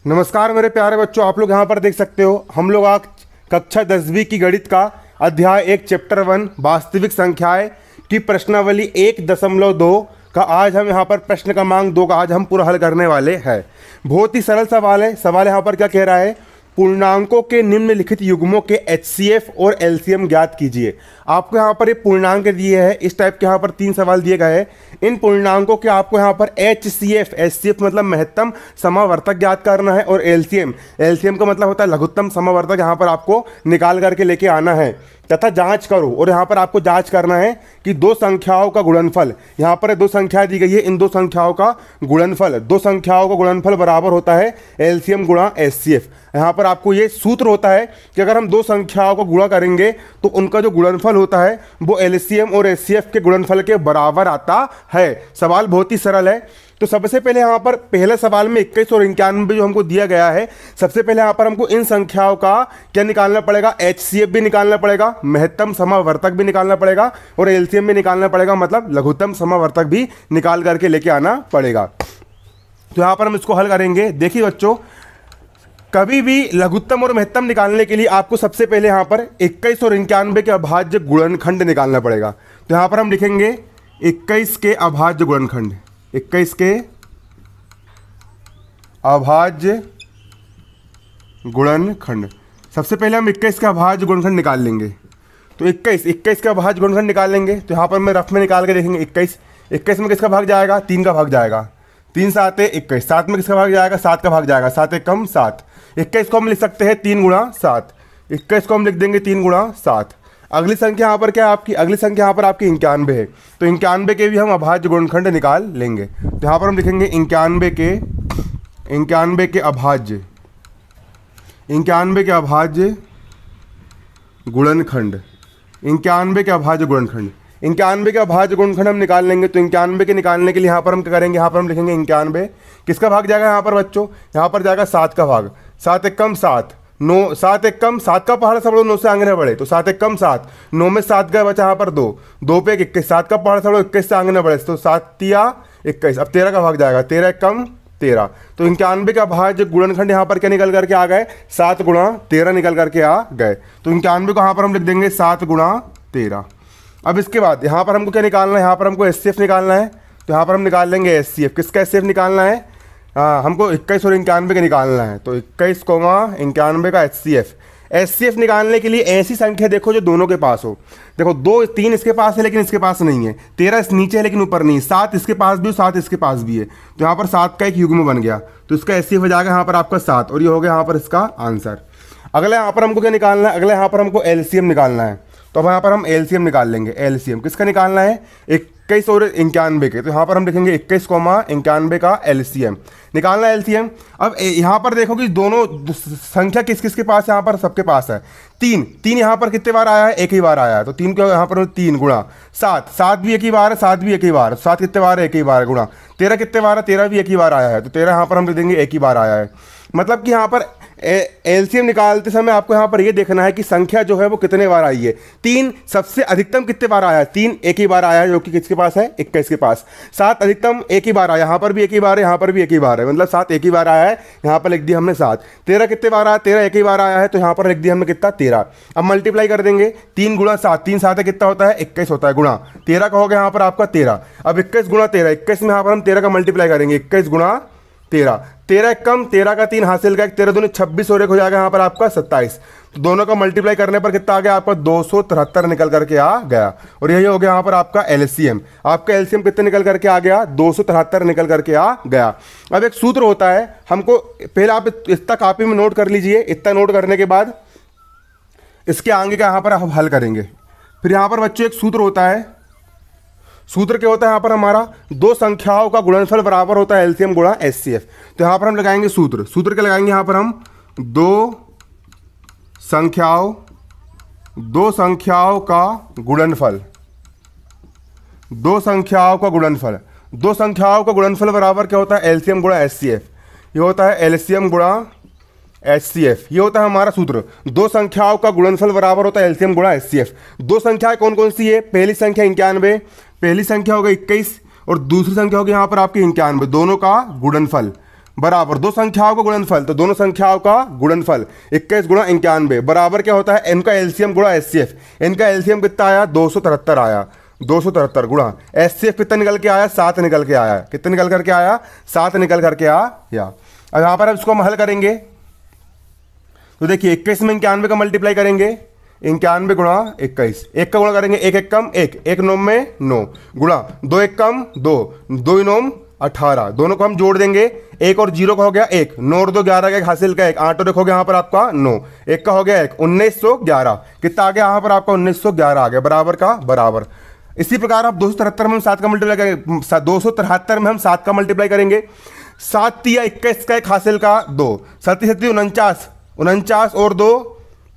नमस्कार मेरे प्यारे बच्चों, आप लोग यहाँ पर देख सकते हो हम लोग आज कक्षा 10वीं की गणित का अध्याय 1 चैप्टर 1 वास्तविक संख्याएं की प्रश्नावली 1.2 का आज हम यहाँ पर प्रश्न क्रमांक 2 का आज हम पूरा हल करने वाले हैं। बहुत ही सरल सवाल है। सवाल यहाँ पर क्या कह रहा है, पूर्णांकों के निम्नलिखित युग्मों के HCF और LCM ज्ञात कीजिए। आपको यहाँ पर ये पूर्णांक दिए हैं, इस टाइप के यहाँ पर 3 सवाल दिए गए हैं। इन पूर्णांकों के आपको यहाँ पर HCF मतलब महत्तम समावर्तक ज्ञात करना है, और LCM का मतलब होता है लघुत्तम समावर्तक, यहाँ पर आपको निकाल करके लेके आना है तथा जांच करो। और यहाँ पर आपको जांच करना है कि दो संख्याओं का गुणनफल, यहाँ पर दो संख्या दी गई है, इन दो संख्याओं का गुणनफल, दो संख्याओं का गुणनफल बराबर होता है LCM गुणा HCF। यहाँ पर आपको ये सूत्र होता है कि अगर हम दो संख्याओं को गुणा करेंगे तो उनका जो गुणनफल होता है वो LCM और HCF के गुणनफल के बराबर आता है। सवाल बहुत ही सरल है। तो सबसे पहले यहाँ पर पहले सवाल में 21 और 91 जो हमको दिया गया है, सबसे पहले यहाँ पर हमको इन संख्याओं का क्या निकालना पड़ेगा, HCF भी निकालना पड़ेगा, महत्तम समावर्तक भी निकालना पड़ेगा, और LCM भी निकालना पड़ेगा, मतलब लघुत्तम समावर्तक भी निकाल करके लेके आना पड़ेगा। तो यहाँ पर हम इसको हल करेंगे। देखिए बच्चों, कभी भी लघुत्तम और महत्तम निकालने के लिए आपको सबसे पहले यहाँ पर 21 और 91 के अभाज्य गुणनखंड निकालना पड़ेगा। तो यहाँ पर हम लिखेंगे 21 के अभाज्य गुणनखंड, 21 के अभाज्य गुणनखंड। सबसे पहले हम 21 का अभाज्य गुणनखंड निकाल लेंगे। तो 21 का अभाज्य गुणनखंड निकाल लेंगे। तो यहाँ पर मैं रफ में निकाल के देखेंगे। 21 में किसका भाग जाएगा, 3 का भाग जाएगा, 3 7 21। 7 में किसका भाग जाएगा, 7 का भाग जाएगा, 7 1 कम 7। 21 को हम लिख सकते हैं 3 गुणा 7, 21 को हम लिख देंगे 3 गुणा 7। अगली संख्या यहाँ पर क्या है आपकी, अगली संख्या यहाँ पर आपकी 91 है। तो 91 के भी हम अभाज्य गुणनखंड निकाल लेंगे। तो यहाँ पर हम लिखेंगे 91 के अभाज्य, 91 के अभाज्य गुणनखंड, 91 के अभाज्य गुणनखंड, 91 के अभाज्य गुणनखंड हम निकाल लेंगे। तो 91 के निकालने के लिए यहाँ पर हम क्या करेंगे, यहाँ पर हम लिखेंगे 91 किसका भाग जाएगा यहाँ पर बच्चों, यहाँ पर जाएगा 7 का भाग, 7 1 कम 7, 9 7 1 कम 7 का पहाड़ सब लोग 9 से आंगने बढ़े। तो 7 1 कम 7, 9 में 7 गए बचा यहाँ पर 2, 2 पे 21, 7 का पहाड़ सब लोग 21 से आंगने बढ़े। तो 7 तिया 21, अब 13 का भाग जाएगा, 13 1 कम 13। तो 91 का भाज्य गुणनखंड यहाँ पर क्या निकल करके आ गए, 7 गुणा 13 निकल करके आ गए। तो 91 को यहाँ पर हम लिख देंगे 7 गुणा 13। अब इसके बाद यहाँ पर हमको क्या निकालना है, यहाँ पर हमको HCF निकालना है। तो यहाँ पर हम निकाल लेंगे HCF। किसका HCF निकालना है, हमको 21 और 91 का निकालना है। तो 21, 91 का HCF निकालने के लिए ऐसी संख्या देखो जो दोनों के पास हो। देखो 2 3 इसके पास है लेकिन इसके पास नहीं है, 13 इस नीचे है लेकिन ऊपर नहीं, 7 इसके पास भी, 7 इसके पास भी है। तो यहाँ पर 7 का एक युग्म बन गया। तो इसका HCF हो जाएगा यहाँ पर आपका 7, और ये हो गया यहाँ पर इसका आंसर। अगला यहाँ पर हमको क्या निकालना है, अगला यहाँ पर हमको LCM निकालना है। तो अब यहाँ पर हम LCM निकाल लेंगे। LCM किसका निकालना है, 21 और 91 के। तो यहाँ पर हम लिखेंगे 21, 91 का LCM निकालना है। LCM अब यहाँ पर देखो कि दोनों संख्या किस किस के पास, यहाँ पर सबके पास है 3 यहाँ पर कितने बार आया है, एक ही बार आया है। तो 3 को यहाँ पर 3 गुणा 7 भी एक ही बार है, 7 भी एक ही बार, 7 कितने बार है, एक ही बार गुणा 13 कितने बार है, 13 भी एक ही बार आया है। तो 13 यहाँ पर हम लिख देंगे एक ही बार आया है। मतलब कि यहाँ पर LCM निकालते समय आपको यहाँ पर ये देखना है कि संख्या जो है वो कितने बार आई है। 3 सबसे अधिकतम कितने बार आया है, 3 एक ही बार आया है, जो कि किसके पास है, 21 के पास। 7 अधिकतम एक ही बार आया, यहाँ पर भी एक ही बार है, यहाँ पर भी एक ही बार है, मतलब 7 एक ही बार आया है, यहाँ पर लिख दिया हमने 7। 13 कितने बार आया, 13 एक ही बार आया है, तो यहाँ पर लिख दिया हमने कितना, 13। अब मल्टीप्लाई कर देंगे, 3 गुणा 7, 3 7 कितना होता है, 21 होता है, गुणा 13 का हो गया यहाँ पर आपका 13। अब 21 गुणा 13, 21 में यहाँ पर हम 13 का मल्टीप्लाई करेंगे, 21 गुणा 13, 13 कम 13 का 3 हासिल का 13 दूनी 26 और एक हो जाएगा यहाँ पर आपका 27। तो दोनों का मल्टीप्लाई करने पर कितना आ गया आपका, 273 निकल करके आ गया। और यही हो गया यहाँ पर आपका LCM। आपका LCM कितने निकल करके आ गया, 273 निकल करके आ गया। अब एक सूत्र होता है, हमको पहले आप इतना कॉपी में नोट कर लीजिए। इतना नोट करने के बाद इसके आगे का यहाँ पर हम हल करेंगे। फिर यहाँ पर बच्चों एक सूत्र होता है। सूत्र क्या होता है, यहाँ पर हमारा दो संख्याओं का गुणनफल बराबर होता है LCM गुणा HCF। तो यहाँ पर हम लगाएंगे सूत्र क्या लगाएंगे, यहाँ पर हम दो संख्याओं का गुणनफल, दो संख्याओं का गुणनफल बराबर क्या होता है, LCM गुणा HCF। ये होता है LCM गुणा HCF, ये होता है हमारा सूत्र। दो संख्याओं का गुणनफल बराबर होता है LCM गुणा HCF। दो संख्याएं कौन कौन सी है, पहली संख्या 91, पहली संख्या होगा 21 और दूसरी संख्या होगी यहाँ पर आपकी 91, दोनों का गुणनफल, बराबर दो संख्याओं का गुणनफल, तो दोनों संख्याओं का गुणनफल 21 गुणा 91 बराबर क्या होता है, इनका एलसीएम गुणा एचसीएफ। इनका एलसीएम कितना आया, 273 आया, 273 गुणा एचसीएफ कितना निकल के आया, 7 निकल के आया। कितना निकल करके आया, 7 निकल करके आया। अब यहाँ पर हम इसको हम हल करेंगे तो देखिए 21 में 91 का मल्टीप्लाई करेंगे, 91 गुणा 21, एक का गुणा करेंगे, एक एक कम एक, एक नौ में 9 गुणा 2 एक कम 2, 2 नौ 18, दोनों को हम जोड़ देंगे, एक और जीरो का हो गया एक, 9 और 2 11 का एक हासिल का एक, 8 और एक हो गया यहाँ पर आपका 9, एक का हो गया एक, 1911 कितना आ गया यहाँ पर आपका 1911 आ गया, बराबर का बराबर। इसी प्रकार आप 273 में हम 7 का मल्टीप्लाई करेंगे, 273 में हम 7 का मल्टीप्लाई करेंगे, 7 तिया 21 का एक हासिल का 2, 7 7 49, 49 और 2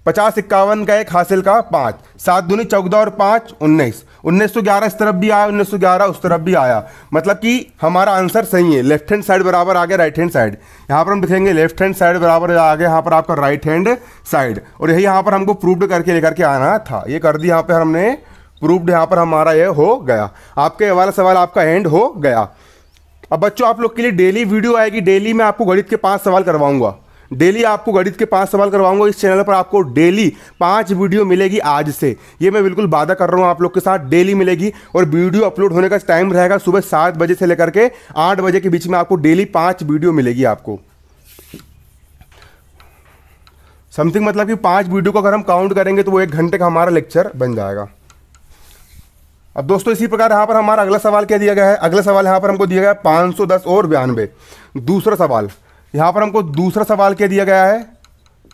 50 51 का एक हासिल का 5, 7 दूनी 14 और 5 19, 1911 इस तरफ भी आया, 1911 उस तरफ भी आया, मतलब कि हमारा आंसर सही है। लेफ्ट हैंड साइड बराबर आ गया राइट हैंड साइड, यहाँ पर हम लिखेंगे लेफ्ट हैंड साइड बराबर आ गया यहाँ पर आपका राइट हैंड साइड, और यही यहाँ पर हमको प्रूव्ड करके लेकर के आना था, ये कर दिया यहाँ पर हमने प्रूव्ड, यहाँ पर हमारा ये हो गया। आपके वाला सवाल आपका एंड हो गया। अब बच्चों आप लोग के लिए डेली वीडियो आएगी, डेली मैं आपको गणित के 5 सवाल करवाऊंगा, डेली आपको गणित के 5 सवाल करवाऊंगा। इस चैनल पर आपको डेली 5 वीडियो मिलेगी आज से, ये मैं बिल्कुल वादा कर रहा हूँ आप लोग के साथ, डेली मिलेगी। और वीडियो अपलोड होने का टाइम रहेगा सुबह 7 बजे से लेकर के 8 बजे के बीच में, आपको डेली 5 वीडियो मिलेगी आपको समथिंग, मतलब कि 5 वीडियो को अगर हम काउंट करेंगे तो वो 1 घंटे का हमारा लेक्चर बन जाएगा। अब दोस्तों इसी प्रकार यहाँ पर हमारा अगला सवाल क्या दिया गया है, अगला सवाल यहाँ पर हमको दिया गया है 510 और 92। दूसरा सवाल यहाँ पर हमको दूसरा सवाल क्या दिया गया है,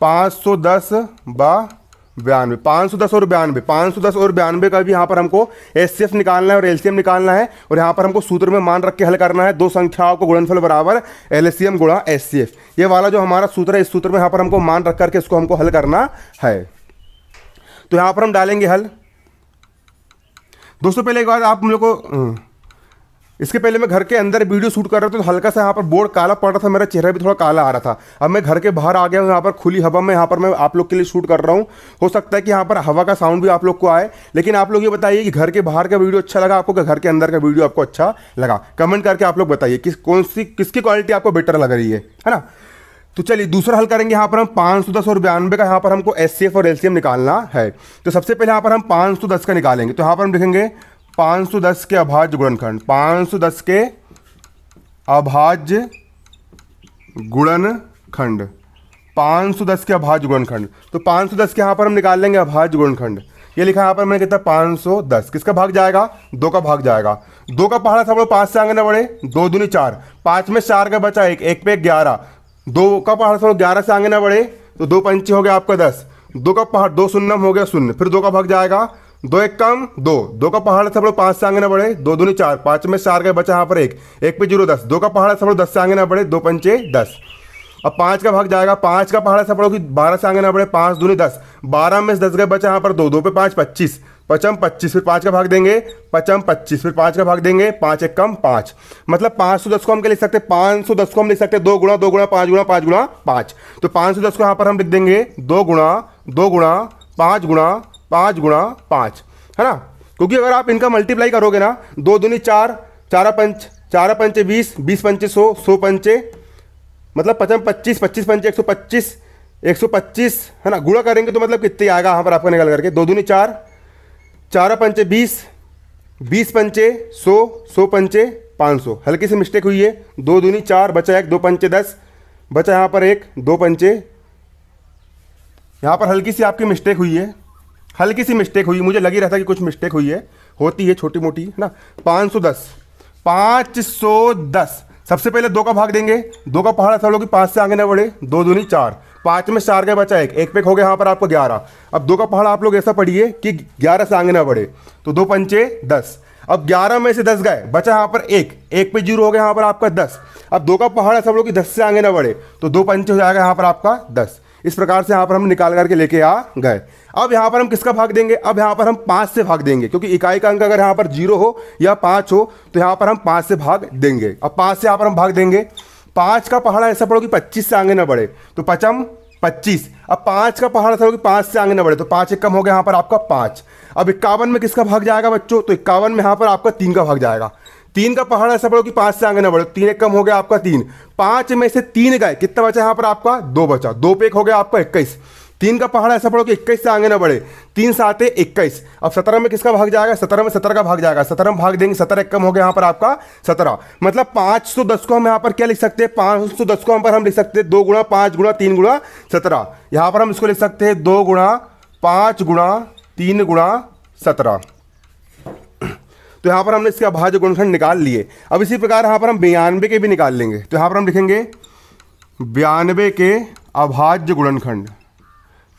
510 बा 92, 510 और 92, 510 और 92 का भी यहाँ पर हमको एचसीएफ निकालना है और एलसीएम निकालना है, और यहाँ पर हमको सूत्र में मान रख के हल करना है, दो संख्याओं को गुणनफल बराबर एलसीएम गुणा एचसीएफ। ये वाला जो हमारा सूत्र है, इस सूत्र में यहाँ पर हमको मान रख करके इसको हमको हल करना है। तो यहाँ पर हम डालेंगे हल। दोस्तों पहले एक बात आप हम लोग को, इसके पहले मैं घर के अंदर वीडियो शूट कर रहा था तो हल्का सा यहाँ पर बोर्ड काला पड़ रहा था, मेरा चेहरा भी थोड़ा काला आ रहा था। अब मैं घर के बाहर आ गया हूँ, यहाँ पर खुली हवा में यहाँ पर मैं आप लोग के लिए शूट कर रहा हूँ। हो सकता है कि यहाँ पर हवा का साउंड भी आप लोग को आए, लेकिन आप लोग ये बताइए कि घर के बाहर का वीडियो अच्छा लगा आपको, घर के अंदर का वीडियो आपको अच्छा लगा, कमेंट करके आप लोग बताइए किसकी क्वालिटी आपको बेटर लग रही है ना। तो चलिए दूसरा हल करेंगे। यहाँ पर हम 510 और 92 का यहाँ पर हमको एचसीएफ और एलसीएम निकालना है। तो सबसे पहले यहाँ पर हम 510 का निकालेंगे, तो यहाँ पर हम लिखेंगे 510 के अभाज्य गुणनखंड, 510 के अभाज्य गुणनखंड, 510 के अभाज्य गुणनखंड। तो 510 के यहाँ पर हम निकाल लेंगे अभाज्य गुणनखंड। ये लिखा यहाँ पर मैंने कितना 510, किसका भाग जाएगा, 2 का भाग जाएगा। 2 का पहाड़ा सब लोग 5 से आगे ना बढ़े, 2 दूनी 4, 5 में 4 का बचा 1, 1 पे 11, 2 का पहाड़ सब 11 से आगे ना बढ़े तो 2 पंचे हो गया आपका 10, 2 का पहाड़ 2 शून्यम हो गया 0, फिर 2 का भाग जाएगा, 2 एक कम 2, 2 का पहाड़ सब लोग 5 से आगे ना बढ़े, 2 दूनी 4, 5 में 4 का बचा यहाँ पर 1, 1 पे 0 10, 2 का पहाड़ सब लोग 10 से आगे ना बढ़े, 2 पंचे 10। अब 5 का भाग जाएगा, 5 का पहाड़ सब लोग 12 से आगे ना बढ़े, 5 दूनी 10, 12 में 10 का बचा यहाँ पर 2, 2 पे 5 25, 5 25, फिर 5 का भाग देंगे 5 25, फिर 5 का भाग देंगे 5 एक कम 5, मतलब 510 को हम क्या लिख सकते हैं, 510 को हम लिख सकते हैं 2 गुणा 2 गुणा 5 गुणा 5 गुणा 5। तो 510 को यहाँ पर हम लिख देंगे 2 गुणा 2 गुणा 5 गुणा 5 गुणा 5, है ना। क्योंकि अगर आप इनका मल्टीप्लाई करोगे ना, 2 दूनी 4, 4 पंचे 20, 20 पंचे 100, 100 पंचे मतलब 5 25, 25 पंचे 125, 125, है ना। गुणा करेंगे तो मतलब कितने आएगा यहाँ पर आपका निकल करके, 2 दूनी 4, 4 पंचे 20, 20 पंचे 100, 100 पंचे 500। हल्की सी मिस्टेक हुई है, 2 दूनी 4 बचा 1, 2 पंचे 10 बचा यहाँ पर 1, 2 पंचे, यहाँ पर हल्की सी आपकी मिस्टेक हुई है, हल्की सी मिस्टेक हुई, मुझे लगी रहा था कि कुछ मिस्टेक हुई है, होती है छोटी मोटी, है ना। 510, 510 सबसे पहले 2 का भाग देंगे, 2 का पहाड़ा सब लोग 5 से आगे ना बढ़े, 2 दूनी 4, 5 में 4 का बचा 1, 1 पे हो गया यहाँ पर आपको 11। अब 2 का पहाड़ा आप लोग ऐसा पढ़िए कि 11 से आगे ना बढ़े, तो 2 पंचे 10, अब 11 में से 10 गए, बचा यहाँ पर 1, 1 पे 0 हो गया यहाँ पर आपका 10। अब 2 का पहाड़ा सब लोग 10 से आगे ना बढ़े, तो 2 पंचे हो जाएगा यहाँ पर आपका 10। इस प्रकार से यहाँ पर हम निकाल करके लेके आ गए। अब यहाँ पर हम किसका भाग देंगे, अब यहाँ पर हम 5 से भाग देंगे, क्योंकि इकाई का अंक अगर यहाँ पर 0 हो या 5 हो तो यहाँ पर हम 5 से भाग देंगे। अब 5 से यहाँ पर हम भाग देंगे, 5 का पहाड़ा ऐसा पढ़ो कि 25 से आगे ना बढ़े, तो 5 25, अब 5 का पहाड़ा ऐसा पढ़ो कि 5 से आगे ना बढ़े, तो 5 एक कम हो गया यहाँ पर आपका 5। अब 51 में किसका भाग जाएगा बच्चों, तो 51 में यहाँ पर आपका 3 का भाग जाएगा। 3 का पहाड़ ऐसा पढ़ो कि 5 से आगे ना बढ़ो, 3 एक कम हो गया आपका 3, 5 में से 3 गए, कितना बचा यहाँ पर आपका 2 बचा, 2 पे 1 हो गया आपका 21। 3 का पहाड़ ऐसा पढ़ो कि 21 से आगे ना बढ़े, 3 7 21। अब 17 में किसका भाग जाएगा, 17 में 17 का भाग जाएगा, 17 में भाग देंगे, 17 एक कम हो गया यहाँ पर आपका 17। मतलब 510 को हम यहाँ पर क्या लिख सकते हैं, 510 को हम पर हम लिख सकते हैं 2 गुणा 5 गुणा 3 गुणा 17। यहाँ पर हम इसको लिख सकते हैं 2 गुणा 5 गुणा 3 गुणा 17। तो यहाँ पर हमने इसके अभाज्य गुणनखंड निकाल लिए। अब इसी प्रकार यहाँ पर हम 92 के भी निकाल लेंगे। तो यहाँ पर हम लिखेंगे 92 के अभाज्य गुणनखंड,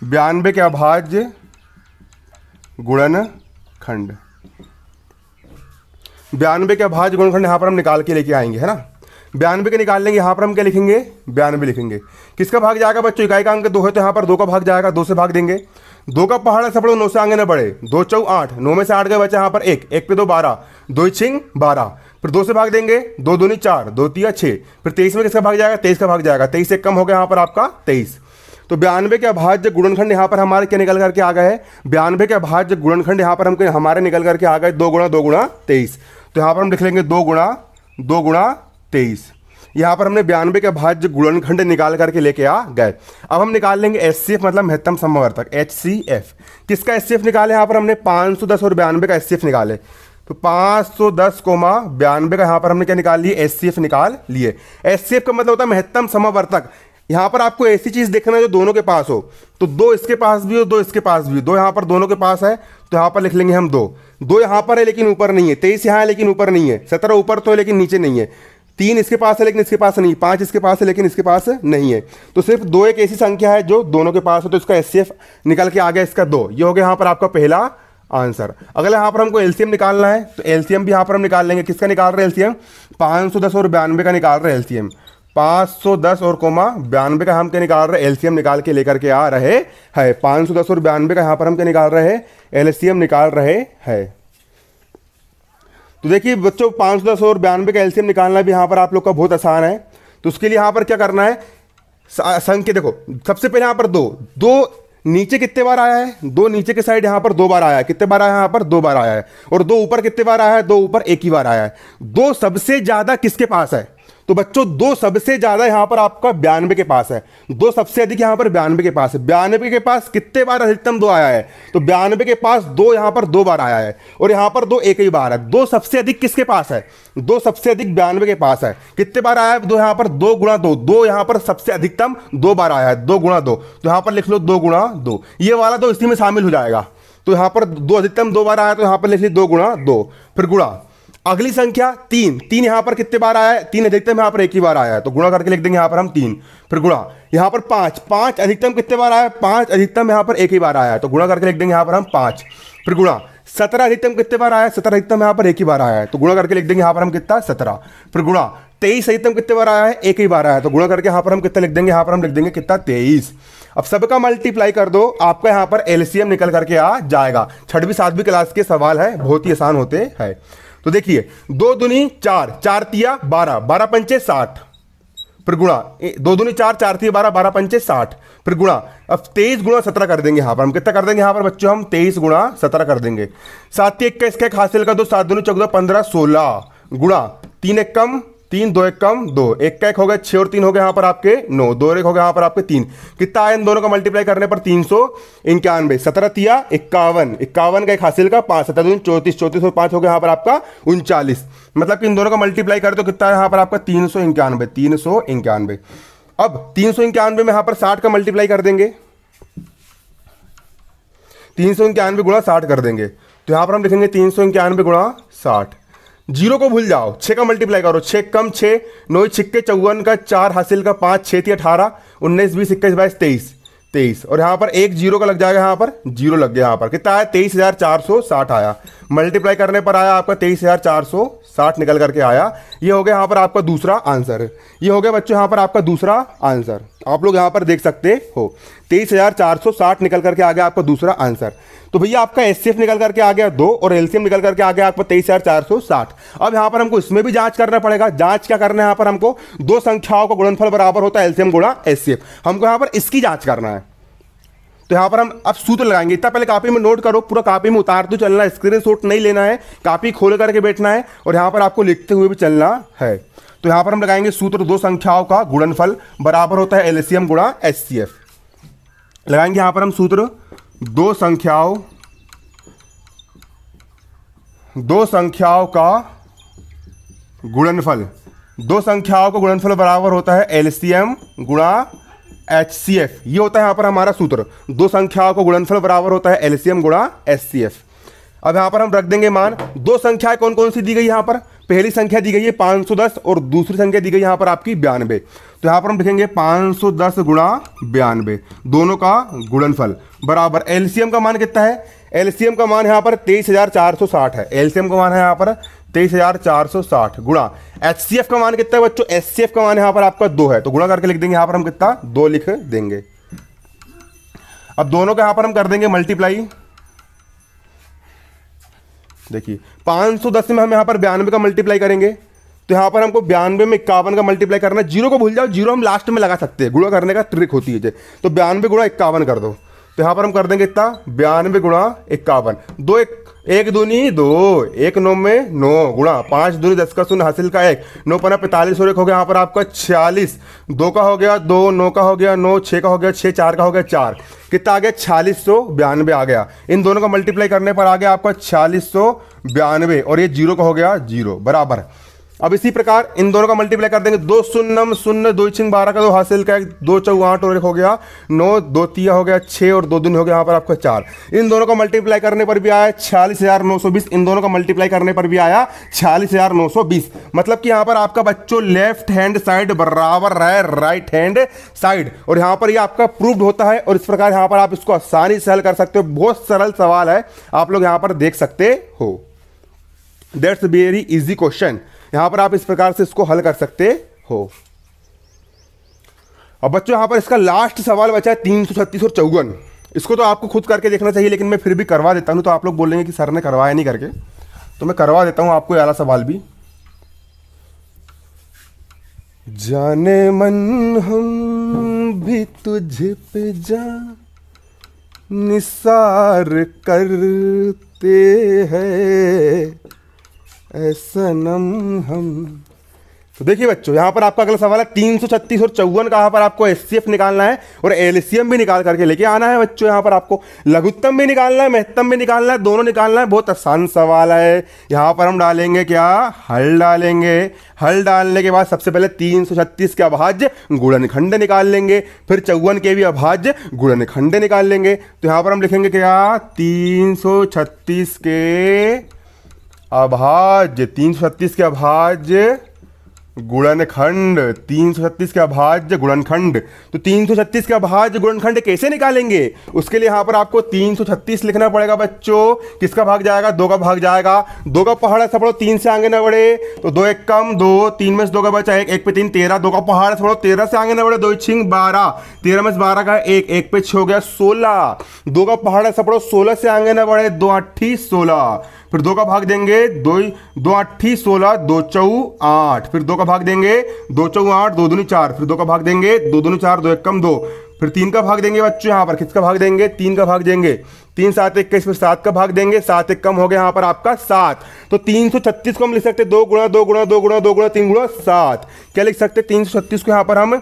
92 के अभाज्य गुणनखंड, 92 के अभाज्य गुणनखंड यहाँ पर हम निकाल के लेके आएंगे, है ना। 92 के निकाल लेंगे, यहाँ पर हम क्या लिखेंगे 92 लिखेंगे। किसका भाग जाएगा बच्चों, इकाई का अंक 2 है तो यहाँ पर 2 का भाग जाएगा, 2 से भाग देंगे। 2 का पहाड़ ऐसा पढ़ो 9 से आगे ना बढ़े, 2 4 8, 9 में से 8 गए बचा यहाँ पर 1, 1 पे 2 12, 2 6 12, फिर 2 से भाग देंगे, 2 2 4, 2 3 6, फिर 23 में किसका भाग जाएगा, 23 का भाग जाएगा, 23 एक कम हो गया यहाँ पर आपका 23। तो 92 के अभाज्य गुणनखंड यहाँ पर हमारे क्या निकल करके आ गए हैं, 92 के अभाज्य गुणनखंड यहाँ पर हमको हमारे निकल करके आ गए 2 गुणा 2 गुणा 23। तो यहाँ पर हम लिख लेंगे 2 गुणा 2 गुणा 23। यहाँ पर हमने 92 के अभाज्य गुणनखंड निकाल करके लेके आ गए। अब हम निकाल लेंगे एचसीएफ मतलब महत्तम समवर्तक, एचसीएफ। किसका एचसीएफ निकाले, यहाँ पर हमने 510 और 92 का एचसीएफ निकाले। तो 510 कोमा 92 का यहाँ पर हमने क्या निकाल लिए, एचसीएफ निकाल लिए। एचसीएफ का मतलब होता है महत्तम समवर्तक। यहाँ पर आपको ऐसी चीज देखना है जो दोनों के पास हो, तो 2 इसके पास भी हो 2 इसके पास भी हो, 2 यहाँ पर दोनों के पास है तो यहाँ पर लिख लेंगे हम 2। 2 यहाँ पर है लेकिन ऊपर नहीं है, 23 यहाँ है लेकिन ऊपर नहीं है, 17 ऊपर तो है लेकिन नीचे नहीं है, 3 इसके पास है लेकिन इसके पास नहीं, 5 इसके पास है लेकिन इसके पास नहीं है। तो सिर्फ 2 एक ऐसी संख्या है जो दोनों के पास हो, तो इसका एचसीएफ निकल के आ गया इसका 2। ये हो गया यहाँ पर आपका पहला आंसर। अगला यहाँ पर हमको एलसीएम निकालना है, तो एलसीएम भी यहाँ पर हम निकाल लेंगे। किसका निकाल रहे हैं एलसीएम, 510 और 92 का निकाल रहे हैं एलसीएम। 510 और कोमा 92 का हम क्या निकाल रहे हैं, एलसीएम निकाल के लेकर के आ रहे हैं। 510 और 92 का यहाँ पर हम क्या निकाल रहे हैं, एलसीएम निकाल रहे हैं। तो देखिए बच्चों 510 और 92 का एलसीएम निकालना भी यहाँ पर आप लोग का बहुत आसान है। तो उसके लिए यहाँ पर क्या करना है, संख्या देखो, सबसे पहले यहाँ पर 2 नीचे कितने बार आया है, 2 नीचे के साइड यहाँ पर 2 बार आया है, कितने बार आया है यहाँ पर 2 बार आया है। और 2 ऊपर कितने बार आया है, 2 ऊपर 1 ही बार आया है। 2 सबसे ज्यादा किसके पास है, तो बच्चों 2 सबसे ज्यादा यहाँ पर आपका 92 के पास है। 2 सबसे अधिक यहाँ पर 92 के पास है। 92 के पास कितने बार अधिकतम 2 आया है, तो 92 के पास 2 यहाँ पर 2 बार आया है और यहाँ पर 2 एक ही बार है। 2 सबसे अधिक किसके पास है, 2 सबसे अधिक 92 के पास है। कितने बार आया है, 2 यहाँ पर 2 गुणा 2, 2 यहाँ पर सबसे अधिकतम 2 बार आया है, 2 गुणा 2। तो यहाँ पर लिख लो 2 गुणा 2, ये वाला 2 इसी में शामिल हो जाएगा। तो यहाँ पर 2 अधिकतम 2 बार आया तो यहाँ पर लिख ली 2 गुणा 2, फिर गुणा अगली संख्या 3 यहाँ पर कितने बार आया है, 3 अधिकतम यहाँ पर 1 ही बार आया है तो गुणा करके लिख देंगे यहाँ पर हम 3, फिर गुणा यहाँ पर 5 अधिकतम कितने बार आया है, 5 अधिकतम यहाँ पर 1 ही बार आया है तो गुणा करके लिख देंगे यहाँ पर हम 5, फिर गुणा 17 अधिकतम कितने बार आया है, 17 अधिकतम यहाँ पर 1 ही बार आया है तो गुणा करके लिख देंगे यहाँ पर हम कितना 17, फिर गुणा 23 अधिकतम कितने बार आया है, 1 ही बार आया है तो गुणा करके यहाँ पर हम कितना लिख देंगे, यहाँ पर हम लिख देंगे कितना 23। अब सबका मल्टीप्लाई कर दो, आपका यहाँ पर एलसीएम निकल करके आ जाएगा। 6वीं 7वीं क्लास के सवाल है, बहुत ही आसान होते हैं। तो देखिए 2 दूनी 4, 4 तिया 12, 12 पंचे 60, फिर गुणा 2 दूनी 4, 4 तिया 12, 12 पंचे 60, फिर गुणा अब 23 गुणा 17 कर देंगे। यहाँ पर हम कितना कर देंगे, यहाँ पर बच्चों हम 23 गुणा 17 कर देंगे। 7 21 का हासिल कर दो, 7 दूनी 14, 15 16 गुणा 3 1 कम 3, 2 1 कम 2, 1 का 1 हो गया 6 और 3 हो गए यहाँ पर आपके 9, 2 और 1 हो गया यहाँ पर आपके 3। कितना आया इन दोनों का मल्टीप्लाई करने पर 391। 17 तिया 51, 51 का 1 हासिल का 5, 7 दूनी 34, 34 और 5 हो गया यहाँ पर आपका 39। मतलब कि इन दोनों का मल्टीप्लाई करें तो कितना है यहाँ पर आपका 391, 391। अब 391 में यहाँ पर 60 का मल्टीप्लाई कर देंगे, 391 गुणा 60 कर देंगे तो यहाँ पर हम लिखेंगे 391 गुणा 60। जीरो को भूल जाओ, 6 का मल्टीप्लाई करो, 6 कम 6, 9 छिक्के 54 का 4 हासिल का 5, 6 थी 18, 19 20 21 22 23 और यहाँ पर 1 जीरो का लग जाएगा, यहाँ पर जीरो लग गया। यहाँ पर कितना आया 23,460 आया। मल्टीप्लाई करने पर आया आपका 23,460 निकल करके आया। ये हो गया यहाँ पर आपका दूसरा आंसर। ये हो गया बच्चों यहाँ पर आपका दूसरा आंसर, आप लोग यहाँ पर देख सकते हो 23,460 निकल करके आ गया आपका दूसरा आंसर। तो भैया आपका एचसीएफ निकल करके आ गया 2 और एलसीएम निकल करके आ गया आपका 23,460। अब यहाँ पर हमको इसमें भी जांच करना पड़ेगा। जांच क्या करना है, यहाँ पर हमको 2 संख्याओं का गुणनफल बराबर होता है एलसीएम गुणा एचसीएफ, हमको यहाँ पर इसकी जांच करना है। तो यहाँ पर हम अब सूत्र लगाएंगे। इतना पहले कापी में नोट करो, पूरा कापी में उतारते चलना है, स्क्रीनशॉट नहीं लेना है, कापी खोल करके बैठना है और यहाँ पर आपको लिखते हुए भी चलना है। तो यहाँ पर हम लगाएंगे सूत्र, दो संख्याओं का गुणनफल बराबर होता है एलसीएम गुणा एचसीएफ। लगाएंगे यहाँ पर हम सूत्र, दो संख्याओं का गुणनफल, दो संख्याओं का गुणनफल बराबर होता है एलसीएम गुणा एचसीएफ। ये होता है यहाँ पर हमारा सूत्र, दो संख्याओं का गुणनफल बराबर होता है एलसीएम गुणा एचसीएफ। अब यहाँ पर हम रख देंगे मान, दो संख्याएं कौन कौन सी दी गई यहाँ पर, पहली संख्या दी गई है 510 और दूसरी संख्या दी गई यहाँ पर आपकी 92। तो यहाँ पर हम लिखेंगे 510 गुणा 92, दोनों का गुणनफल बराबर एलसीएम का मान कितना है, एलसीएम का मान यहाँ पर 23,460 है, एलसीएम का मान है यहाँ पर 23,460 गुणा एचसीएफ का मान कितना है बच्चों, एचसीएफ का मान यहाँ पर आपका 2 है, तो गुणा करके लिख देंगे यहाँ पर हम कितना, 2 लिख देंगे। अब दोनों का यहाँ पर हम कर देंगे मल्टीप्लाई। देखिए 510 में हम यहाँ पर 92 का मल्टीप्लाई करेंगे, तो यहाँ पर हमको 92 में 51 का मल्टीप्लाई करना है। जीरो को भूल जाओ, जीरो हम लास्ट में लगा सकते हैं, गुणा करने का ट्रिक होती है। तो 92 गुणा 51 कर दो, तो यहाँ पर हम कर देंगे इतना 92 गुणा 51, दो एक दूनी दो, एक 9 में 9 गुणा 5 दूनी 10 का शून्य हासिल का 1, 9 पना 45 और 1 हो गया यहाँ पर आपका 46, 2 का हो गया 2, 9 का हो गया 9, 6 का हो गया 6, 4 का हो गया 4, कितना आ गया 4692 आ गया। इन दोनों का मल्टीप्लाई करने पर आ गया आपका 4692 और ये जीरो का हो गया 0 बराबर। अब इसी प्रकार इन दोनों का मल्टीप्लाई कर देंगे, 2 शून्य 0, 2 छिंग 12 का 2 हासिल का 2 चौ 8 और 1 हो गया 9, 2 तिया हो गया 6 और 2 दूनी हो गया यहाँ पर आपका 4। इन दोनों का मल्टीप्लाई करने पर भी आया 46,920, इन दोनों का मल्टीप्लाई करने पर भी आया 46,920। मतलब कि यहाँ पर आपका बच्चों लेफ्ट हैंड साइड बराबर है राइट हैंड साइड, और यहाँ पर ये आपका प्रूव्ड होता है। और इस प्रकार यहाँ पर आप इसको आसानी से हल कर सकते हो, बहुत सरल सवाल है, आप लोग यहाँ पर देख सकते हो। दैट्स वेरी इजी क्वेश्चन, यहां पर आप इस प्रकार से इसको हल कर सकते हो। अब बच्चों यहां पर इसका लास्ट सवाल बचा है 336 और 54। इसको तो आपको खुद करके देखना चाहिए, लेकिन मैं फिर भी करवा देता हूं, तो आप लोग बोलेंगे कि सर ने करवाया नहीं करके, तो मैं करवा देता हूं आपको ये वाला सवाल भी। जाने मन हम भी तुझ पे जा निसार करते हैं ऐसा नम हम। तो देखिए बच्चों यहाँ पर आपका अगला सवाल है 336 और 54 का, यहाँ पर आपको एचसीएफ निकालना है और एलसीएम भी निकाल करके लेके आना है बच्चों। यहाँ पर आपको लघुत्तम भी निकालना है, महत्तम भी निकालना है, दोनों निकालना है। बहुत आसान सवाल है। यहाँ पर हम डालेंगे क्या, हल डालेंगे। हल डालने के बाद सबसे पहले 336 के अभाज्य गुणनखंड निकाल लेंगे, फिर 54 के भी अभाज्य गुणनखंड निकाल लेंगे। तो यहाँ पर हम लिखेंगे क्या, 336 के अभाज्य, 336 के अभाज्य गुणनखंड, 336 के अभाज्य गुणनखंड। तो 336 के अभाज्य गुणनखंड कैसे निकालेंगे, उसके लिए यहाँ पर आपको 336 लिखना पड़ेगा बच्चों। किसका भाग जाएगा, 2 का भाग जाएगा। 2 का पहाड़ ऐसा पढ़ो 3 से आगे ना बढ़े, तो 2 एक कम 2, 3 में से 2 का बचा 1, 1 पे 3 13। 2 का पहाड़ ऐसा पढ़ो 13 से आगे ना बढ़े, 2 छिंग 12, 13 में से 12 का 1, 1 पे 6 हो गया 16। 2 का पहाड़ ऐसा पढ़ो 16 से आगे ना बढ़े, 2 8 16, फिर 2 का भाग देंगे 2 8 16, 2 चौ 8, फिर 2 का भाग देंगे 2 चौ 8, 2 दूनी 4, फिर 2 का भाग देंगे 2 दूनी 4, 2 एक कम 2, फिर 3 का भाग देंगे बच्चों। यहाँ पर किसका भाग देंगे, 3 का भाग देंगे, 3 7 21, फिर 7 का भाग देंगे, 7 एक कम हो गया यहाँ पर आपका 7। तो 336 को हम लिख सकते 2 गुणा 2 गुणा 2 गुणा 2 गुणा 3 गुणा 7। क्या लिख सकते 336 को यहाँ पर हम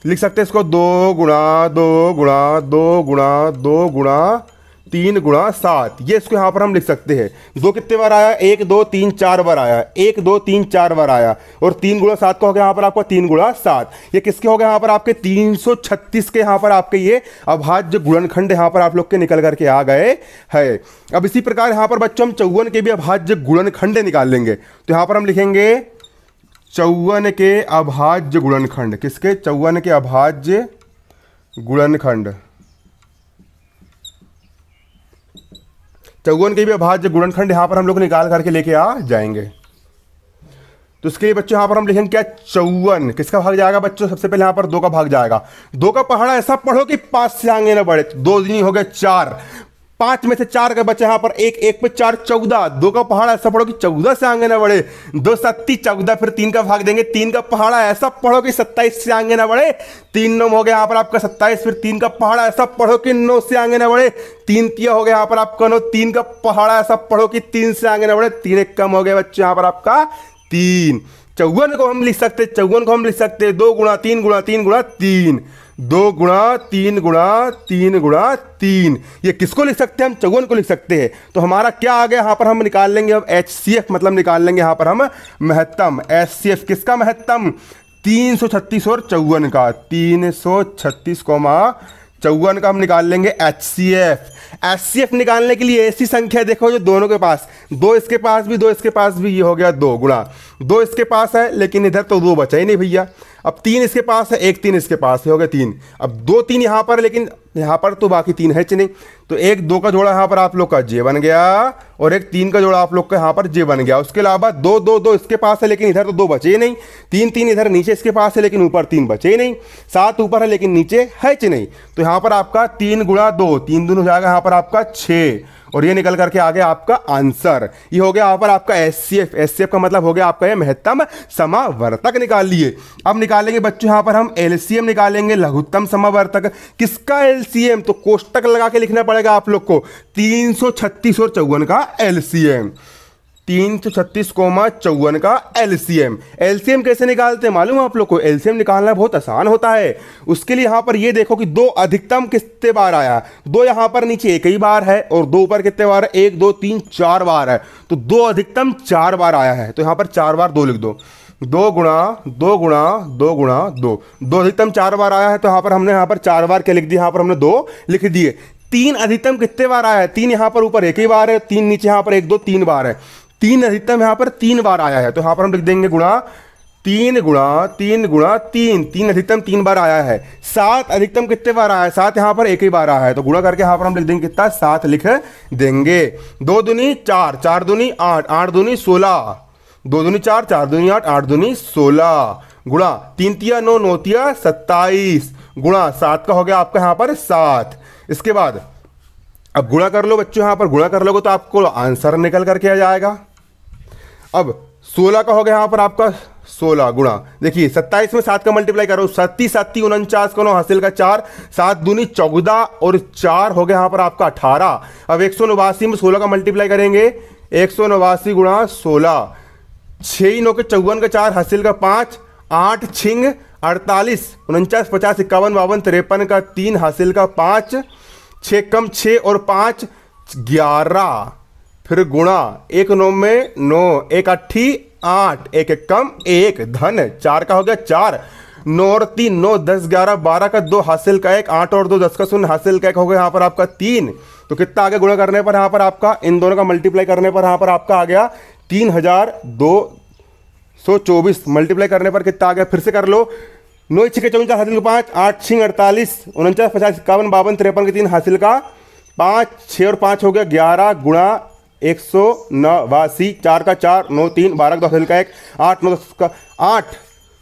लिख सकते हैं इसको 2 गुणा 2 गुणा 2 गुणा 2 गुणा 3 गुणा 7। ये इसको यहाँ पर हम लिख सकते हैं। 2 कितने बार आया, 1 2 3 4 बार आया, 1 2 3 4 बार आया, और 3 गुणा 7 का हो गया यहाँ पर आपका 3 गुणा 7। ये किसके हो गया यहाँ पर आपके 336 के यहाँ पर आपके ये अभाज्य गुणनखंड यहाँ पर आप लोग के निकल करके आ गए है। अब इसी प्रकार यहाँ पर बच्चों हम 54 के भी अभाज्य गुणनखंड निकाल लेंगे। तो यहाँ पर हम लिखेंगे 54 के अभाज्य गुणनखंड। किसके, 54 के अभाज्य गुणनखंड। 54 के भी अभाज्य गुणनखंड यहाँ पर हम लोग निकाल करके लेके आ जाएंगे। तो इसके लिए बच्चों यहाँ पर हम लिखेंगे क्या, 54 किसका भाग जाएगा बच्चों, सबसे पहले यहाँ पर 2 का भाग जाएगा। 2 का पहाड़ा ऐसा पढ़ो कि 5 से आगे ना बढ़े, 2 दूनी हो गया 4, 5 में से 4 के बचे यहाँ पर एक, एक पे 4 14, 2 का पहाड़ा ऐसा पढ़ो कि 14 से आगे ना बढ़े, 2 7 14, फिर 3 का भाग देंगे, 3 का पहाड़ा ऐसा पढ़ो कि 27 से आगे ना बढ़े, 3 9 हो गया यहाँ पर आपका 27, फिर 3 का पहाड़ा ऐसा पढ़ो कि 9 से आगे ना बढ़े, 3 तिया हो गया यहाँ पर आपका 9, 3 का पहाड़ा ऐसा पढ़ो कि 3 से आगे ना बढ़े, 3 एक कम हो गया बच्चों यहाँ पर आपका 3। 54 को हम लिख सकते, 54 को हम लिख सकते 2 गुणा 3 गुणा 3 गुणा 3, 2 गुणा 3 गुणा 3 गुणा 3। ये किसको लिख सकते हैं हम? 54 को लिख सकते हैं। तो हमारा क्या आ गया यहाँ पर, हम निकाल लेंगे अब HCF, मतलब निकाल लेंगे यहाँ पर हम महत्तम। HCF किसका महत्तम? 336 और 54 का, 336, 54 का हम निकाल लेंगे HCF। HCF निकालने के लिए ऐसी संख्या देखो जो दोनों के पास, 2 इसके पास भी 2 इसके पास भी, ये हो गया 2 गुणा 2 इसके पास है, लेकिन इधर तो 2 बचा ही नहीं भैया। अब 3 इसके पास है, 1 3 इसके पास है, हो गया 3। अब 2 3 यहाँ पर, लेकिन यहाँ पर तो बाकी 3 है नहीं, तो 1 2 का जोड़ा यहाँ पर आप लोग का J बन गया, और 1 3 का जोड़ा आप लोग का यहाँ पर J बन गया। उसके अलावा 2 2 2 इसके पास है, लेकिन इधर तो 2 बचे ही नहीं, 3 3 इधर नीचे इसके पास है, लेकिन ऊपर 3 बचे ही नहीं, 7 ऊपर है लेकिन नीचे है नहीं, तो यहाँ पर आपका 3 गुणा 2, 3 दूनी हो जाएगा यहाँ पर आपका 6, और ये निकल करके आ गया आपका आंसर। ये हो गया यहाँ पर आपका HCF। HCF का मतलब हो गया आपका ये महत्तम समावर्तक निकाल लिए। अब निकालेंगे बच्चों यहाँ पर हम LCM निकालेंगे, लघुत्तम समावर्तक। किसका LCM? तो कोष्टक लगा के लिखना पड़ेगा आप लोग को, 336 और 54 का LCM, 336, 54 का LCM। LCM कैसे निकालते हैं मालूम है आप लोग को? LCM निकालना बहुत आसान होता है। उसके लिए यहाँ पर ये देखो कि 2 अधिकतम कितने बार आया, 2 यहाँ पर नीचे एक ही बार है, और 2 ऊपर कितने बार है? 1 2 3 4 बार है, तो 2 अधिकतम 4 बार आया है, तो यहाँ पर 4 बार 2 लिख दो, 2 गुणा 2 गुणा 2 गुणा 2, 2 अधिकतम 4 बार आया है, तो यहाँ पर हमने यहाँ पर 4 बार क्या लिख दिया? यहाँ पर हमने 2 लिख दिए। 3 अधिकतम कितने बार आया है? 3 यहाँ पर ऊपर एक ही बार है, 3 नीचे यहाँ पर 1 2 3 बार है, 3 अधिकतम यहाँ पर 3 बार आया है, तो यहाँ पर हम लिख देंगे गुणा 3 गुणा 3 गुणा 3, 3 अधिकतम 3 बार आया है। 7 अधिकतम कितने बार आया है? 7 यहाँ पर एक ही बार आया है, तो गुणा करके यहाँ पर हम लिख देंगे कितना? 7 लिख देंगे। 2 दूनी 4, 4 दूनी 8, 8 दूनी 16, 2 दूनी 4, 4 दूनी 8, 8 दूनी 16, गुणा 3 तिया 9, 9 तिया 27, गुणा 7 का हो गया आपका यहाँ पर 7। इसके बाद अब गुणा कर लो बच्चों, यहाँ पर गुणा कर लोगे तो आपको आंसर निकल करके आ जाएगा। अब 16 का हो गया यहाँ पर आपका 16 गुणा, देखिए 27 में 7 का मल्टीप्लाई करो, 7 7 49 का 9 हासिल का 4, 7 दूनी 14 और 4 हो गया यहाँ पर आपका 18। अब 189 में 16 का मल्टीप्लाई करेंगे, 189 गुणा 16, 6 9 के 54 का 4 हासिल का 5, 8 छिंग 48, 49 50 51 52 53 का 3 हासिल का 5, 6 कम 6 और 5 11, फिर गुणा 1 9 में 9, 1 8 8, 1 1 कम 1, धन 4 का हो गया 4, 9 और 3 9 10 11 12 का 2 हासिल का 1, 8 और 2 10 का 0 हासिल का 1 हो गया यहाँ पर आपका 3। तो कितना आगे गुणा करने पर यहाँ पर आपका, इन दोनों का मल्टीप्लाई करने पर यहाँ पर आपका आ गया 3224, मल्टीप्लाई करने पर कितना आ गया? फिर से कर लो, 9 6 54 हासिल का 5, 8 6 48 49 50 51 52 53 के 3 हासिल का 5, 6 और 5 हो गया 11 गुणा 189, 4 का 4 9 3 12 का 2 हासिल का 1, 8 9 10 का 8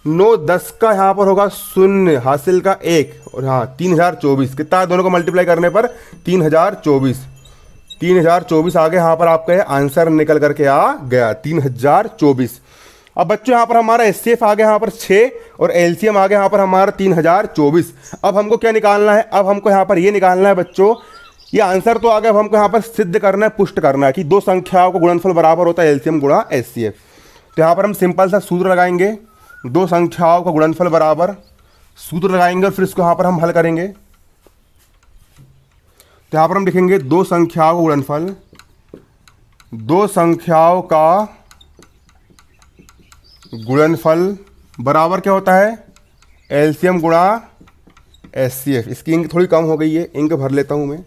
9 10 का यहाँ पर होगा 0 हासिल का 1, और हाँ 3024, कितना दोनों को मल्टीप्लाई करने पर 3024 आ गया यहाँ पर आपका आंसर निकल करके आ गया 3024। अब बच्चों यहाँ पर हमारा HCF आ गया यहाँ पर 6 और LCM आ गया यहाँ पर हमारा 3024। अब हमको क्या निकालना है? अब हमको यहाँ पर ये निकालना है बच्चों, ये आंसर तो आ गया, अब हमको यहाँ पर सिद्ध करना है, पुष्ट करना है कि 2 संख्याओं का गुणनफल बराबर होता है LCM गुणा HCF। तो यहाँ पर हम सिंपल सा सूत्र लगाएंगे, 2 संख्याओं का गुणनफल बराबर, सूत्र लगाएंगे और फिर इसको यहाँ पर हम हल करेंगे। तो यहाँ पर हम लिखेंगे 2 संख्याओं का गुणनफल, 2 संख्याओं का गुणनफल बराबर क्या होता है? LCM गुणा HCF। इसकी इंक थोड़ी कम हो गई है, इंक भर लेता हूं मैं।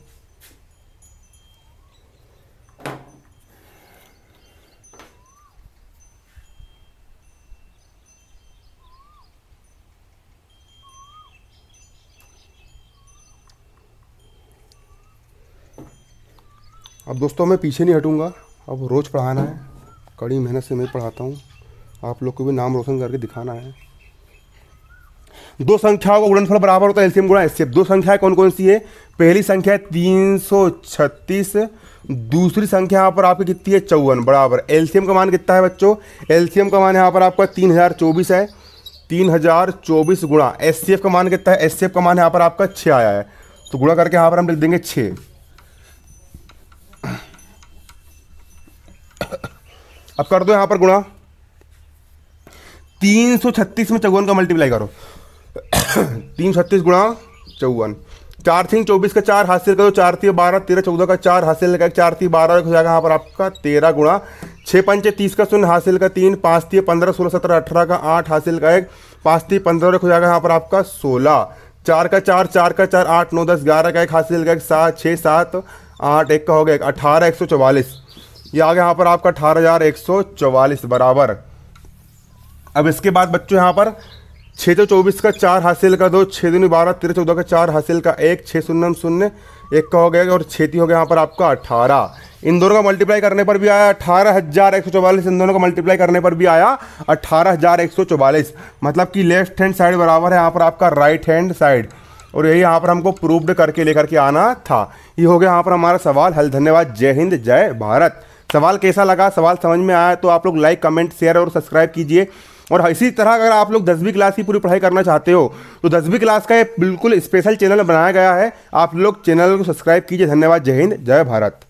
अब दोस्तों मैं पीछे नहीं हटूंगा, अब रोज़ पढ़ाना है, कड़ी मेहनत से मैं पढ़ाता हूँ, आप लोग को भी नाम रोशन करके दिखाना है। दो संख्याओं का गुणनफल बराबर होता है एलसीएम गुणा एचसीएफ। दो संख्याएं कौन कौन सी है? पहली संख्या है 336, दूसरी संख्या यहाँ पर आपकी कितनी है? 54 बराबर एलसीएम का मान कितना है बच्चों? एलसीएम का मान यहाँ पर आपका 3024 है। 3024 गुणा एचसीएफ का मान कितना है? एचसीएफ का मान यहाँ पर आपका 6 आया है, तो गुणा करके यहाँ पर हम लिख देंगे 6। अब कर दो यहाँ पर गुणा, 336 में 54 का मल्टीप्लाई करो। 336 गुणा 54, 4 3 24 का 4 हासिल करो, 4 3 12 13 14 का 4 हासिल का 4 3 12 हो जाएगा यहाँ पर आपका 13 गुणा 6 5 30 का 0 हासिल का 3, 5 3 15 16 17 18 का 8 हासिल का 1, 5 3 15 हो जाएगा यहाँ पर आपका 16, 4 का 4 4 का 4 8 9 10 11 का 1 हासिल का 1, 7 6 7 8 1 का हो गया 18 144, ये आ गया यहाँ पर आपका 18144 बराबर। अब इसके बाद बच्चों यहाँ पर 6 तो 24 का 4 हासिल का 2, 6 दूनी 12 13 14 का 4 हासिल का 1, 6 0 0 1 का हो गया और 6 हो गया यहाँ पर आपका 18। इन दोनों का मल्टीप्लाई करने पर भी आया 18144, इन दोनों का मल्टीप्लाई करने पर भी आया 18144, मतलब कि लेफ्ट हैंड साइड बराबर है यहाँ पर आपका राइट हैंड साइड, और यही यहाँ पर हमको प्रूव्ड करके लेकर के आना था। ये हो गया यहाँ पर हमारा सवाल हल। धन्यवाद। जय हिंद जय भारत। सवाल कैसा लगा? सवाल समझ में आया तो आप लोग लाइक कमेंट शेयर और सब्सक्राइब कीजिए। और इसी तरह अगर आप लोग 10वीं क्लास की पूरी पढ़ाई करना चाहते हो तो 10वीं क्लास का एक बिल्कुल स्पेशल चैनल बनाया गया है, आप लोग चैनल को सब्सक्राइब कीजिए। धन्यवाद। जय हिंद जय भारत।